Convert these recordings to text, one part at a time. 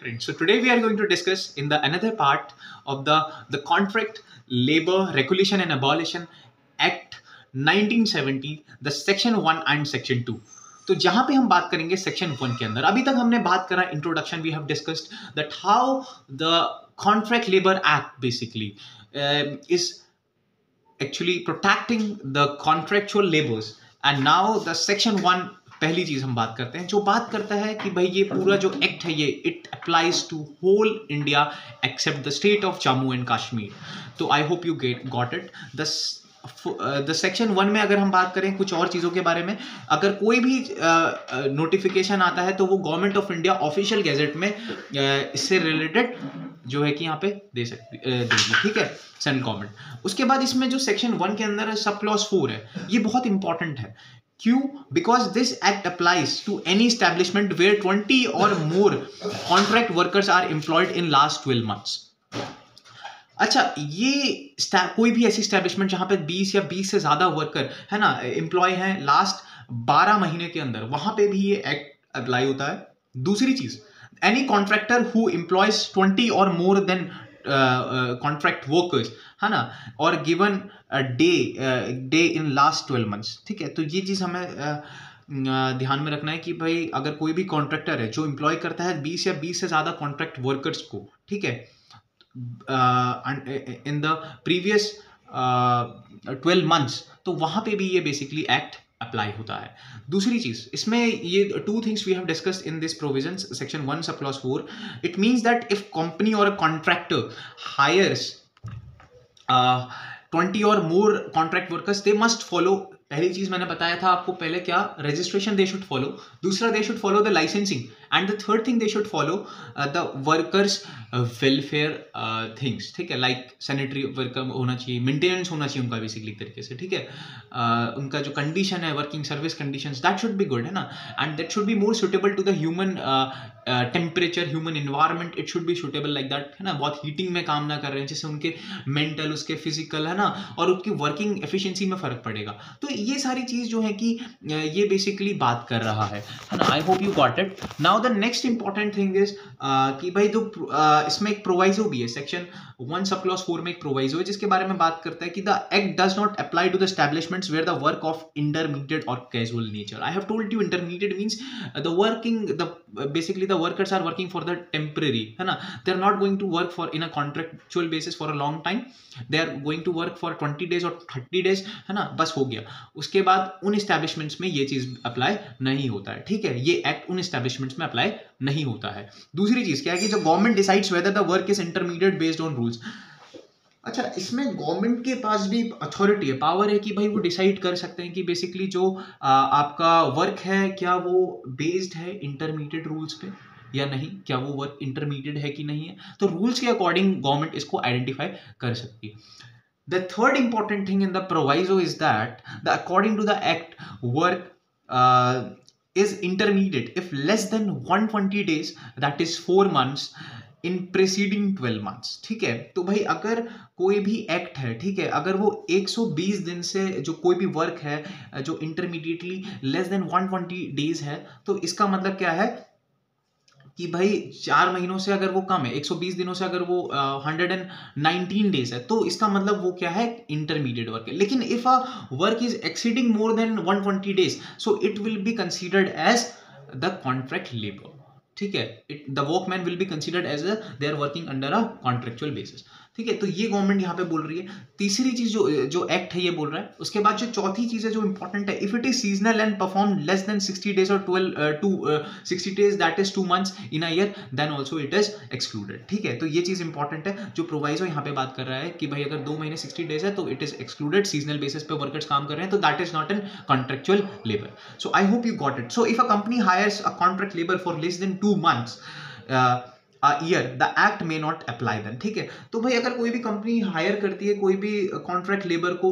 Right. So today we are going to discuss in the another part of the Contract Labor Regulation and Abolition Act 1970, the Section 1 and Section 2. तो जहां पे हम बात करेंगे section 1 के अंदर, अभी तक हमने बात करा introduction, we have discussed that how the contract labour act basically is actually protecting the contractual labors. And now the section 1, पहली चीज हम बात करते हैं जो बात करता है कि भाई ये पूरा जो एक्ट है ये it applies to whole India except the state of Jammu and Kashmir. तो I hope you got it. The section 1 में अगर हम बात करें कुछ और चीज़ों के बारे में, अगर कोई भी नोटिफिकेशन आता है तो वो government of India official gazette में इससे रिलेटेड जो है कि यहाँ पे दे सकती देगी. ठीक है, सेंट्रल गवर्नमेंट. उसके बाद इसमें जो सेक्शन 1 के अंदर सब क्लॉज 4 है, ये बहुत इंपॉर्टेंट है. क्यों? Because this act applies to any establishment where 20 or more contract workers are employed in last 12 months. अच्छा, ये कोई भी ऐसी स्टैब्लिशमेंट जहां पे 20 या 20 से ज्यादा वर्कर है ना एम्प्लॉय हैं लास्ट 12 महीने के अंदर, वहां पे भी ये एक्ट अप्लाई होता है. दूसरी चीज, any contractor who employees 20 or more than contract workers है ना, और given day in last 12 months. ठीक है, तो ये चीज हमें ध्यान में रखना है कि भाई अगर कोई भी कॉन्ट्रैक्टर है जो एम्प्लॉय करता है 20 या 20 से ज्यादा कॉन्ट्रैक्ट वर्कर्स को, ठीक है, इन द प्रीवियस 12 months, तो वहां पे भी ये बेसिकली एक्ट अप्लाई होता है. दूसरी चीज इसमें ये two things we have discussed in this provisions section 1 sub clause 4. It means that if company or a contractor hires 20 or more contract workers, they must follow. पहली चीज मैंने बताया था आपको पहले क्या, रजिस्ट्रेशन दे शुड फॉलो. दूसरा, they should follow the licensing. And the third thing, they should follow the workers welfare things. ठीक है, लाइक सैनिटरी वर्कर होना चाहिए, मेंटेनेंस होना चाहिए उनका बेसिकली तरीके से. ठीक है, उनका जो कंडीशन है, working service conditions, that should be good है ना. And that should be more suitable to the human temperature, human environment. It should be suitable like that है ना. बहुत हीटिंग में काम ना कर रहे हैं जिससे उनके मेंटल, उसके फिजिकल है ना, और उनकी वर्किंग एफिशिएंसी में फर्क पड़ेगा. तो ये सारी चीज जो है कि ये बेसिकली बात कर रहा है ना. आई hope you got it. Now the next important thing is कि भाई जो इसमें एक प्रोवाइजो भी है, सेक्शन 1 सब क्लॉज 4 में एक प्रोवाइजो है जिसके बारे में बात करता है कि the act does not apply to the establishments where the work of intermediate or casual nature. I have told you intermediate means the working, the basically the workers are working for the temporary है ना. They are not going to work for in a contractual basis for a long time. They are going to work for 20 days और 30 days है ना, बस हो गया. उसके बाद उन एस्टैब्लिशमेंट्स में ये चीज अप्लाई नहीं होता है. ठीक है, ये एक्ट उन एस्टैब्लिशमेंट्स में अप्लाई नहीं होता है. दूसरी चीज क्या है कि जो government decides whether the work is intermediate based on rules. अच्छा, इसमें गवर्नमेंट के पास भी अथॉरिटी है, पावर है कि भाई वो डिसाइड कर सकते हैं कि बेसिकली जो आपका वर्क है क्या वो बेस्ड है इंटरमीडिएट रूल्स पे या नहीं, क्या वो वर्क इंटरमीडिएट है कि नहीं है. तो रूल्स के अकॉर्डिंग गवर्नमेंट इसको आइडेंटिफाई कर सकती है. The third important thing in the proviso is that according to the act, work is intermediate if less than 120 days, that is 4 months, in preceding 12 months. ठीक है, तो भाई अगर कोई भी एक्ट है, ठीक है, अगर वो 120 दिन से जो कोई भी वर्क है जो इंटरमीडिएटली लेस देन 120 डेज है, तो इसका मतलब क्या है कि भाई 4 महीनों से अगर वो कम है, 120 दिनों से अगर वो 119 डेज है, तो इसका मतलब वो क्या है, इंटरमीडिएट वर्क है. लेकिन if a work is exceeding more than 120 days, so it will be considered as the contract labour. ठीक है, the workman will be considered as they are working under a contractual basis. ठीक है, तो ये government यहाँ पे बोल रही है. तीसरी चीज जो एक्ट है ये बोल रहा है. उसके बाद जो चौथी चीज है जो इंपॉर्टेंट है, if it is seasonal and perform less than 60 days और 60 days, that is 2 months in a year, then also it is excluded. ठीक है, तो ये चीज इंपॉर्टेंट है. जो प्रोवाइजो यहाँ पे बात कर रहा है कि भाई अगर 2 महीने 60 days है तो it is excluded. Seasonal basis पे वर्कर्स काम कर रहे हैं तो that is not an contractual labour. So I hope you got it. So if a company hires a contract labour for less than 2 months a year, the act may not apply then. ठीक है, तो भाई अगर कोई भी company hire करती है कोई भी कॉन्ट्रैक्ट लेबर को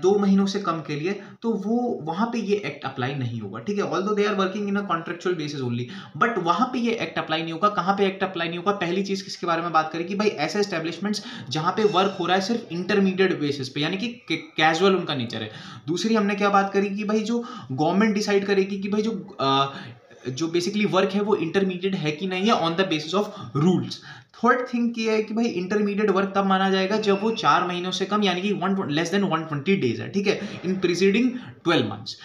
2 महीनों से कम के लिए, तो वो वहां पे ये एक्ट अप्लाई नहीं होगा. ठीक है, although they are working in a contractual basis only, but वहां पे ये एक्ट अप्लाई नहीं होगा. कहां पे एक्ट अप्लाई नहीं होगा? पहली चीज किसके बारे में बात करें कि भाई ऐसे एस्टेब्लिशमेंट्स जहां पे वर्क हो रहा है सिर्फ इंटरमीडिएट बेसिस पे, यानी कि कैजुअल उनका नेचर है. दूसरी हमने क्या बात करी कि भाई जो गवर्नमेंट डिसाइड करेगी कि भाई जो जो बेसिकली वर्क है वो इंटरमीडिएट है कि नहीं है on the basis of rules. Third thing ये है कि भाई इंटरमीडिएट वर्क तब माना जाएगा जब वो 4 महीनों से कम यानी कि लेस देन 120 डेज है, ठीक है, इन प्रीसीडिंग 12 मंथ्स।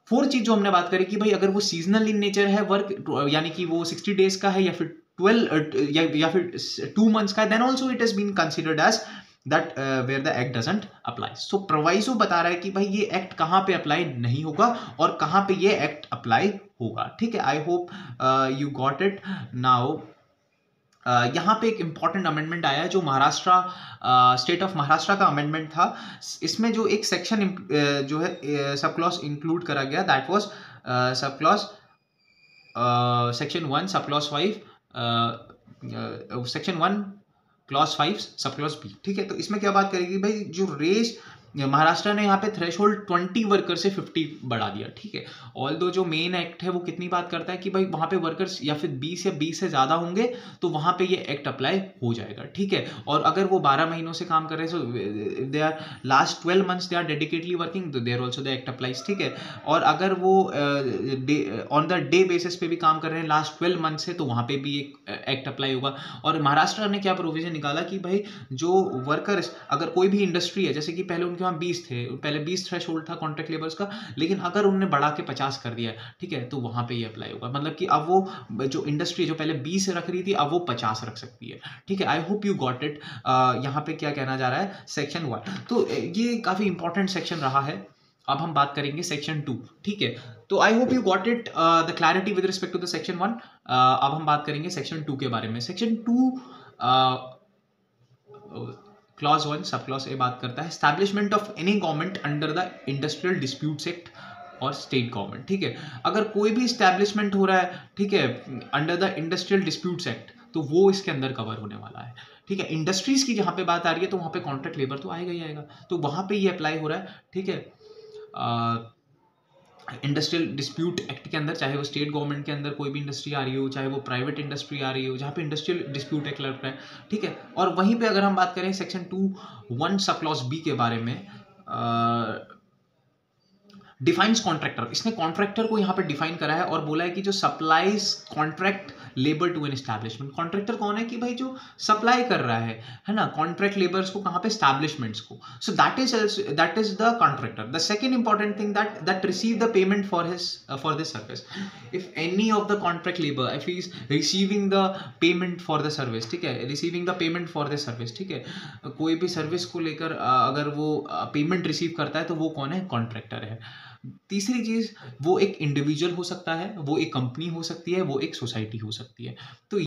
फोर्थ चीज जो हमने बात करी कि भाई अगर वो सीजनल इन नेचर है वर्क, यानी कि वो 60 डेज का है या फिर 12 या फिर 2 मंथ्स का है, then also it has been considered as that where the act doesn't apply. So proviso बता रहा है कि भाई ये एक्ट कहां पे अप्लाई नहीं होगा और कहां पे ये एक्ट अप्लाई होगा, ठीक है। आई hope you got it now. यहाँ पे एक इंपॉर्टेंट अमेंडमेंट आया है जो महाराष्ट्र स्टेट ऑफ महाराष्ट्र का अमेंडमेंट था। इसमें जो एक सेक्शन जो है सब क्लॉज इंक्लूड करा गया, that was sub clause section 1 sub clause 5 section 1 clause 5 sub clause B, ठीक है। तो इसमें क्या बात करेगी भाई, जो रेस महाराष्ट्र ने यहाँ पे थ्रेशोल्ड 20 वर्कर से 50 बढ़ा दिया, ठीक है। ऑल्दो जो मेन एक्ट है वो कितनी बात करता है कि भाई वहाँ पे वर्कर्स या फिर 20 या 20 से ज़्यादा होंगे तो वहाँ पे ये एक्ट अप्लाई हो जाएगा, ठीक है। और अगर वो 12 महीनों से काम कर रहे हैं, so they are last 12 months they are dedicatedly working, तो there also the act applies, ठीक है। और अगर वो ऑन द डे बेसिस पे भी काम कर रहे हैं लास्ट 12 मंथ से, तो वहाँ पे भी एक एक्ट अप्लाई होगा। और महाराष्ट्र ने क्या प्रोविजन निकाला कि भाई जो वर्कर्स, अगर कोई भी इंडस्ट्री है, जैसे कि पहले उनके वहाँ 20 थे, पहले 20 थ्रेशोल्ड था कॉन्ट्रैक्ट लेबर्स का, लेकिन अगर उन्होंने बढ़ा के 50 कर दिया, ठीक है, तो वहाँ पे ये अप्लाई होगा। मतलब कि अब वो जो इंडस्ट्री जो पहले 20 रख रही थी अब वो 50 रख सकती है, ठीक है। आई होप यू गॉट इट। यहाँ पे क्या कहना जा रहा है, सेक्शन 1, तो ये काफ़ी इंपॉर्टेंट सेक्शन रहा है। अब हम बात करेंगे सेक्शन 2, ठीक है। तो I hope you got it the clarity with respect to the section 1। अब हम बात करेंगे सेक्शन 2 के बारे में। Section 2 clause 1 sub clause A बात करता है establishment of any government under the industrial disputes act और स्टेट गवर्नमेंट, ठीक है। अगर कोई भी एस्टैब्लिशमेंट हो रहा है, ठीक है, under the industrial disputes act, तो वो इसके अंदर कवर होने वाला है, ठीक है। इंडस्ट्रीज की जहाँ पे बात आ रही है तो वहाँ पे कॉन्ट्रैक्ट लेबर तो आएगा ही आएगा, तो वहाँ पे ये अप्लाई हो रहा है, ठीक है। इंडस्ट्रियल डिस्प्यूट एक्ट के अंदर, चाहे वो स्टेट गवर्नमेंट के अंदर कोई भी इंडस्ट्री आ रही हो, चाहे वो प्राइवेट इंडस्ट्री आ रही हो, जहाँ पे इंडस्ट्रियल डिस्प्यूट एक्ट लग रहा है, ठीक है। और वहीं पे अगर हम बात करें सेक्शन 2(1) सब क्लॉज बी के बारे में, डिफाइंस कॉन्ट्रैक्टर, इसने कॉन्ट्रैक्टर को यहाँ पे डिफाइन करा है और बोला है कि जो supplies contract labour to an establishment. Contractor कौन है कि भाई जो सप्लाई कर रहा है ना, कॉन्ट्रैक्ट लेबर्स को, कहाँ पे, एस्टैब्लिशमेंट्स को। So that is the contractor. The second important thing that receive the payment for this service. If any of the contract labour if he is receiving the payment for the service, ठीक है, receiving the payment for this service, ठीक है, कोई भी service को लेकर अगर वो पेमेंट रिसीव करता है तो वो कौन है, कॉन्ट्रैक्टर है। तीसरी चीज, वो एक इंडिविजुअल हो सकता है, वो एक कंपनी हो सकती है, वो एक सोसाइटी हो सकती है। तो